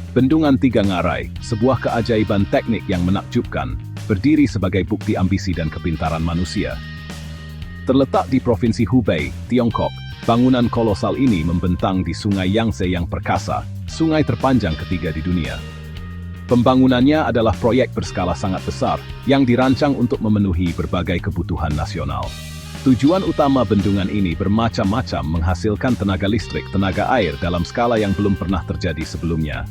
Bendungan Tiga Ngarai, sebuah keajaiban teknik yang menakjubkan, berdiri sebagai bukti ambisi dan kepintaran manusia. Terletak di Provinsi Hubei, Tiongkok, bangunan kolosal ini membentang di Sungai Yangtze yang perkasa, sungai terpanjang ketiga di dunia. Pembangunannya adalah proyek berskala sangat besar, yang dirancang untuk memenuhi berbagai kebutuhan nasional. Tujuan utama bendungan ini bermacam-macam, menghasilkan tenaga listrik, tenaga air dalam skala yang belum pernah terjadi sebelumnya,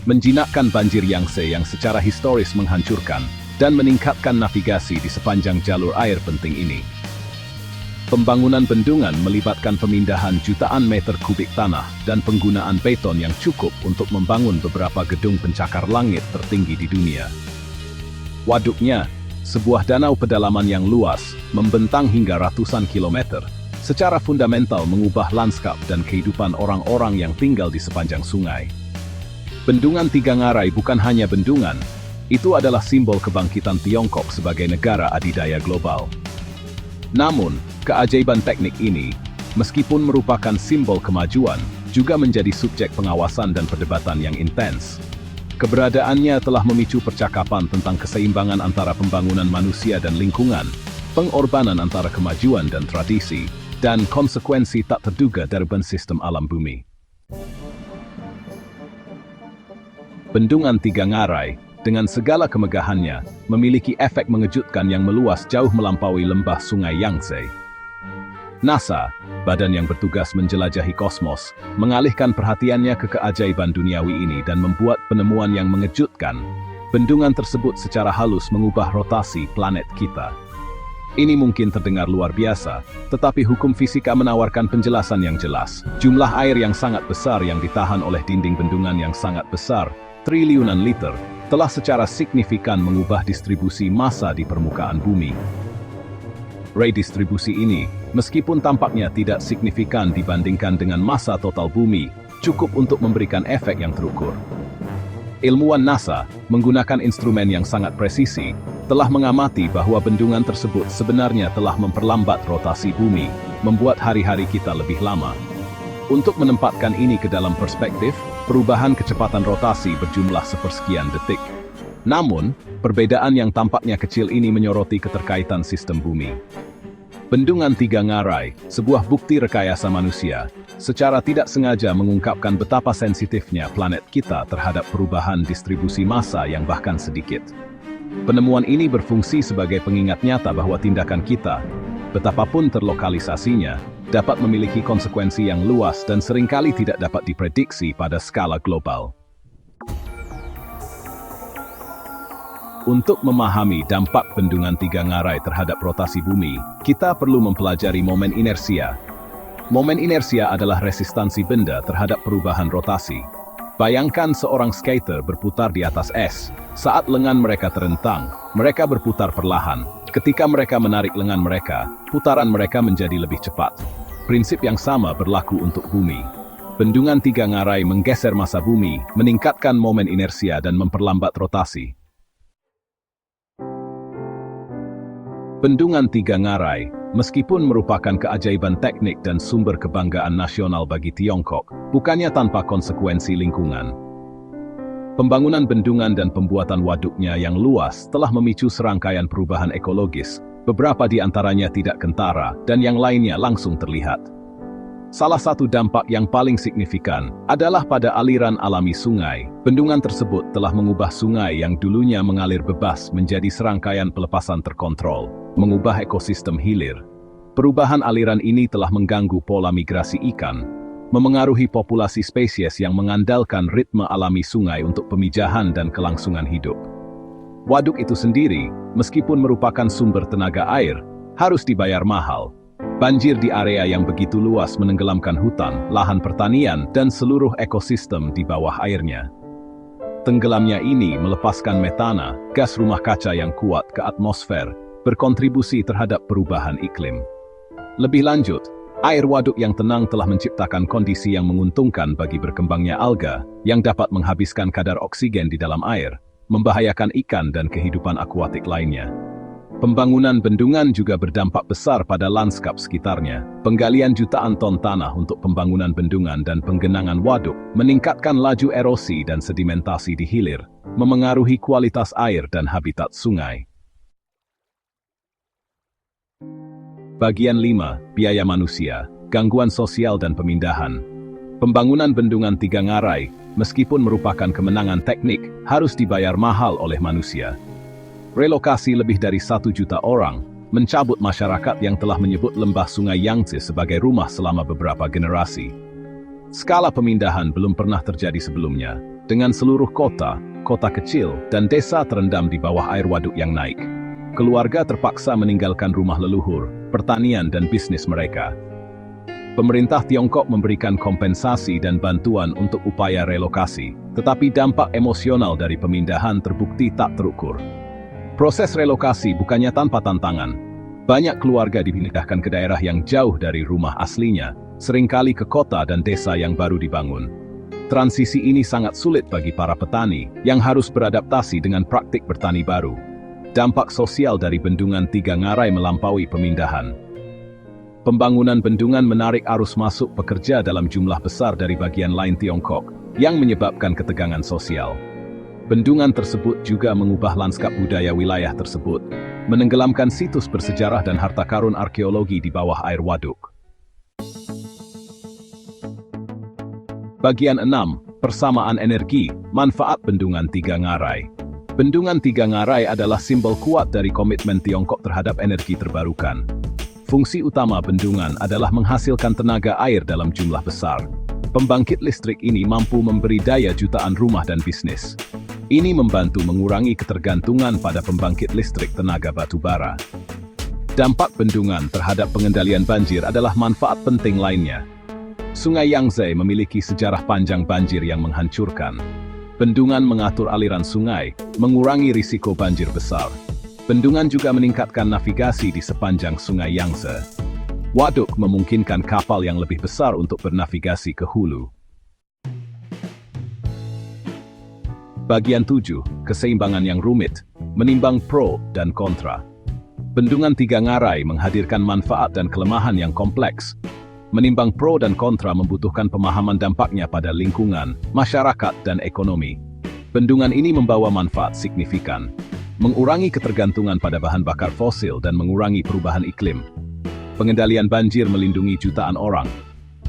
menjinakkan banjir Yangtze yang secara historis menghancurkan, dan meningkatkan navigasi di sepanjang jalur air penting ini. Pembangunan bendungan melibatkan pemindahan jutaan meter kubik tanah dan penggunaan beton yang cukup untuk membangun beberapa gedung pencakar langit tertinggi di dunia. Waduknya, sebuah danau pedalaman yang luas, membentang hingga ratusan kilometer, secara fundamental mengubah lanskap dan kehidupan orang-orang yang tinggal di sepanjang sungai. Bendungan Tiga Ngarai bukan hanya bendungan, itu adalah simbol kebangkitan Tiongkok sebagai negara adidaya global. Namun, keajaiban teknik ini, meskipun merupakan simbol kemajuan, juga menjadi subjek pengawasan dan perdebatan yang intens. Keberadaannya telah memicu percakapan tentang keseimbangan antara pembangunan manusia dan lingkungan, pengorbanan antara kemajuan dan tradisi, dan konsekuensi tak terduga dari sistem alam bumi. Bendungan Tiga Ngarai, dengan segala kemegahannya, memiliki efek mengejutkan yang meluas jauh melampaui lembah Sungai Yangtze. NASA, badan yang bertugas menjelajahi kosmos, mengalihkan perhatiannya ke keajaiban duniawi ini dan membuat penemuan yang mengejutkan. Bendungan tersebut secara halus mengubah rotasi planet kita. Ini mungkin terdengar luar biasa, tetapi hukum fisika menawarkan penjelasan yang jelas. Jumlah air yang sangat besar yang ditahan oleh dinding bendungan yang sangat besar, triliunan liter, telah secara signifikan mengubah distribusi massa di permukaan bumi. Redistribusi ini, meskipun tampaknya tidak signifikan dibandingkan dengan massa total bumi, cukup untuk memberikan efek yang terukur. Ilmuwan NASA, menggunakan instrumen yang sangat presisi, telah mengamati bahwa bendungan tersebut sebenarnya telah memperlambat rotasi bumi, membuat hari-hari kita lebih lama. Untuk menempatkan ini ke dalam perspektif, perubahan kecepatan rotasi berjumlah sepersekian detik. Namun, perbedaan yang tampaknya kecil ini menyoroti keterkaitan sistem bumi. Bendungan Tiga Ngarai, sebuah bukti rekayasa manusia, secara tidak sengaja mengungkapkan betapa sensitifnya planet kita terhadap perubahan distribusi massa yang bahkan sedikit. Penemuan ini berfungsi sebagai pengingat nyata bahwa tindakan kita, betapapun terlokalisasinya, dapat memiliki konsekuensi yang luas dan seringkali tidak dapat diprediksi pada skala global. Untuk memahami dampak Bendungan Tiga Ngarai terhadap rotasi bumi, kita perlu mempelajari momen inersia. Momen inersia adalah resistansi benda terhadap perubahan rotasi. Bayangkan seorang skater berputar di atas es. Saat lengan mereka terentang, mereka berputar perlahan. Ketika mereka menarik lengan mereka, putaran mereka menjadi lebih cepat. Prinsip yang sama berlaku untuk bumi. Bendungan Tiga Ngarai menggeser massa bumi, meningkatkan momen inersia dan memperlambat rotasi. Bendungan Tiga Ngarai, meskipun merupakan keajaiban teknik dan sumber kebanggaan nasional bagi Tiongkok, bukannya tanpa konsekuensi lingkungan. Pembangunan bendungan dan pembuatan waduknya yang luas telah memicu serangkaian perubahan ekologis, beberapa di antaranya tidak kentara, dan yang lainnya langsung terlihat. Salah satu dampak yang paling signifikan adalah pada aliran alami sungai. Bendungan tersebut telah mengubah sungai yang dulunya mengalir bebas menjadi serangkaian pelepasan terkontrol, mengubah ekosistem hilir. Perubahan aliran ini telah mengganggu pola migrasi ikan, memengaruhi populasi spesies yang mengandalkan ritme alami sungai untuk pemijahan dan kelangsungan hidup. Waduk itu sendiri, meskipun merupakan sumber tenaga air, harus dibayar mahal. Banjir di area yang begitu luas menenggelamkan hutan, lahan pertanian, dan seluruh ekosistem di bawah airnya. Tenggelamnya ini melepaskan metana, gas rumah kaca yang kuat ke atmosfer, berkontribusi terhadap perubahan iklim. Lebih lanjut, air waduk yang tenang telah menciptakan kondisi yang menguntungkan bagi berkembangnya alga, yang dapat menghabiskan kadar oksigen di dalam air, membahayakan ikan dan kehidupan akuatik lainnya. Pembangunan bendungan juga berdampak besar pada lanskap sekitarnya. Penggalian jutaan ton tanah untuk pembangunan bendungan dan penggenangan waduk meningkatkan laju erosi dan sedimentasi di hilir, memengaruhi kualitas air dan habitat sungai. Bagian 5. Biaya manusia, gangguan sosial dan pemindahan. Pembangunan bendungan Tiga Ngarai, meskipun merupakan kemenangan teknik, harus dibayar mahal oleh manusia. Relokasi lebih dari 1 juta orang, mencabut masyarakat yang telah menyebut lembah Sungai Yangtze sebagai rumah selama beberapa generasi. Skala pemindahan belum pernah terjadi sebelumnya, dengan seluruh kota, kota kecil, dan desa terendam di bawah air waduk yang naik. Keluarga terpaksa meninggalkan rumah leluhur, pertanian dan bisnis mereka. Pemerintah Tiongkok memberikan kompensasi dan bantuan untuk upaya relokasi, tetapi dampak emosional dari pemindahan terbukti tak terukur. Proses relokasi bukannya tanpa tantangan. Banyak keluarga dipindahkan ke daerah yang jauh dari rumah aslinya, seringkali ke kota dan desa yang baru dibangun. Transisi ini sangat sulit bagi para petani yang harus beradaptasi dengan praktik bertani baru. Dampak sosial dari bendungan Tiga Ngarai melampaui pemindahan. Pembangunan bendungan menarik arus masuk pekerja dalam jumlah besar dari bagian lain Tiongkok, yang menyebabkan ketegangan sosial. Bendungan tersebut juga mengubah lanskap budaya wilayah tersebut, menenggelamkan situs bersejarah dan harta karun arkeologi di bawah air waduk. Bagian 6. Persamaan energi, manfaat bendungan Tiga Ngarai. Bendungan Tiga Ngarai adalah simbol kuat dari komitmen Tiongkok terhadap energi terbarukan. Fungsi utama bendungan adalah menghasilkan tenaga air dalam jumlah besar. Pembangkit listrik ini mampu memberi daya jutaan rumah dan bisnis. Ini membantu mengurangi ketergantungan pada pembangkit listrik tenaga batu bara. Dampak bendungan terhadap pengendalian banjir adalah manfaat penting lainnya. Sungai Yangtze memiliki sejarah panjang banjir yang menghancurkan. Bendungan mengatur aliran sungai, mengurangi risiko banjir besar. Bendungan juga meningkatkan navigasi di sepanjang Sungai Yangtze. Waduk memungkinkan kapal yang lebih besar untuk bernavigasi ke hulu. Bagian 7. Keseimbangan yang rumit, menimbang pro dan kontra. Bendungan Tiga Ngarai menghadirkan manfaat dan kelemahan yang kompleks. Menimbang pro dan kontra membutuhkan pemahaman dampaknya pada lingkungan, masyarakat, dan ekonomi. Bendungan ini membawa manfaat signifikan, mengurangi ketergantungan pada bahan bakar fosil dan mengurangi perubahan iklim. Pengendalian banjir melindungi jutaan orang.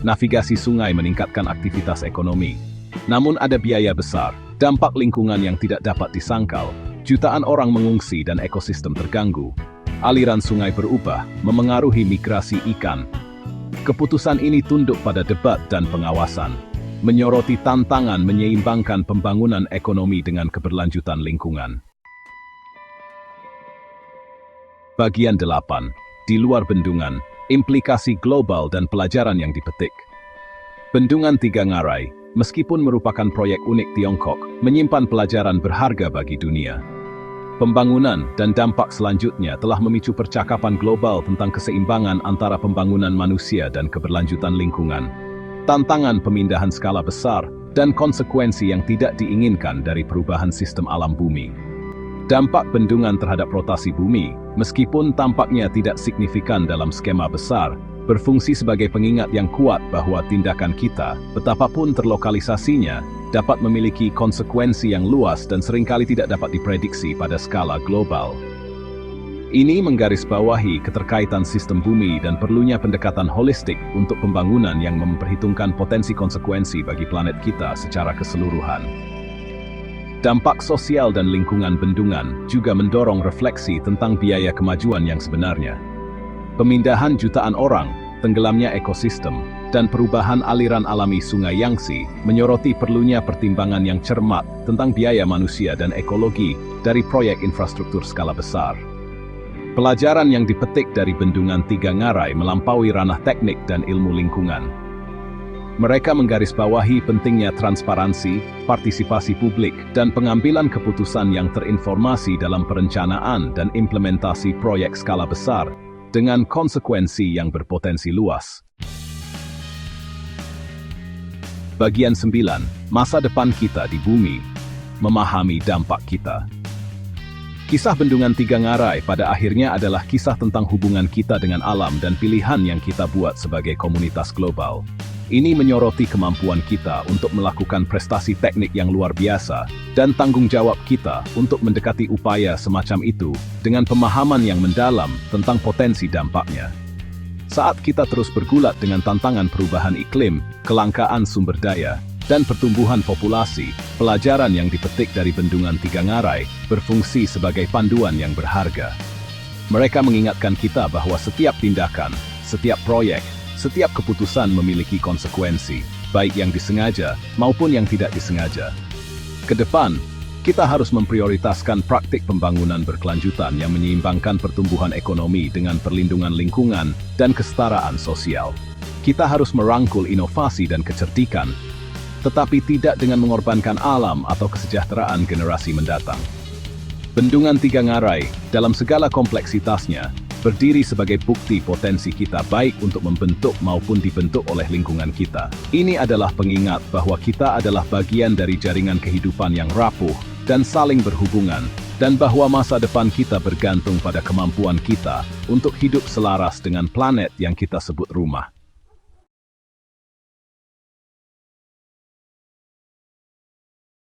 Navigasi sungai meningkatkan aktivitas ekonomi. Namun ada biaya besar, dampak lingkungan yang tidak dapat disangkal, jutaan orang mengungsi dan ekosistem terganggu. Aliran sungai berubah, memengaruhi migrasi ikan. Keputusan ini tunduk pada debat dan pengawasan, menyoroti tantangan menyeimbangkan pembangunan ekonomi dengan keberlanjutan lingkungan. Bagian 8. Di luar bendungan, implikasi global dan pelajaran yang dipetik. Bendungan Tiga Ngarai, meskipun merupakan proyek unik Tiongkok, menyimpan pelajaran berharga bagi dunia. Pembangunan dan dampak selanjutnya telah memicu percakapan global tentang keseimbangan antara pembangunan manusia dan keberlanjutan lingkungan. Tantangan pemindahan skala besar dan konsekuensi yang tidak diinginkan dari perubahan sistem alam bumi. Dampak bendungan terhadap rotasi bumi, meskipun tampaknya tidak signifikan dalam skema besar, berfungsi sebagai pengingat yang kuat bahwa tindakan kita, betapapun terlokalisasinya, dapat memiliki konsekuensi yang luas dan seringkali tidak dapat diprediksi pada skala global. Ini menggarisbawahi keterkaitan sistem bumi dan perlunya pendekatan holistik untuk pembangunan yang memperhitungkan potensi konsekuensi bagi planet kita secara keseluruhan. Dampak sosial dan lingkungan bendungan juga mendorong refleksi tentang biaya kemajuan yang sebenarnya. Pemindahan jutaan orang, tenggelamnya ekosistem, dan perubahan aliran alami Sungai Yangtze menyoroti perlunya pertimbangan yang cermat tentang biaya manusia dan ekologi dari proyek infrastruktur skala besar. Pelajaran yang dipetik dari bendungan Tiga Ngarai melampaui ranah teknik dan ilmu lingkungan. Mereka menggarisbawahi pentingnya transparansi, partisipasi publik, dan pengambilan keputusan yang terinformasi dalam perencanaan dan implementasi proyek skala besar dengan konsekuensi yang berpotensi luas. Bagian 9. Masa depan kita di bumi. Memahami dampak kita. Kisah Bendungan Tiga Ngarai pada akhirnya adalah kisah tentang hubungan kita dengan alam dan pilihan yang kita buat sebagai komunitas global. Ini menyoroti kemampuan kita untuk melakukan prestasi teknik yang luar biasa dan tanggung jawab kita untuk mendekati upaya semacam itu dengan pemahaman yang mendalam tentang potensi dampaknya. Saat kita terus bergulat dengan tantangan perubahan iklim, kelangkaan sumber daya, dan pertumbuhan populasi, pelajaran yang dipetik dari Bendungan Tiga Ngarai berfungsi sebagai panduan yang berharga. Mereka mengingatkan kita bahwa setiap tindakan, setiap proyek, setiap keputusan memiliki konsekuensi, baik yang disengaja maupun yang tidak disengaja. Kedepan, kita harus memprioritaskan praktik pembangunan berkelanjutan yang menyeimbangkan pertumbuhan ekonomi dengan perlindungan lingkungan dan kesetaraan sosial. Kita harus merangkul inovasi dan kecerdikan, tetapi tidak dengan mengorbankan alam atau kesejahteraan generasi mendatang. Bendungan Tiga Ngarai, dalam segala kompleksitasnya, berdiri sebagai bukti potensi kita baik untuk membentuk maupun dibentuk oleh lingkungan kita. Ini adalah pengingat bahwa kita adalah bagian dari jaringan kehidupan yang rapuh dan saling berhubungan, dan bahwa masa depan kita bergantung pada kemampuan kita untuk hidup selaras dengan planet yang kita sebut rumah.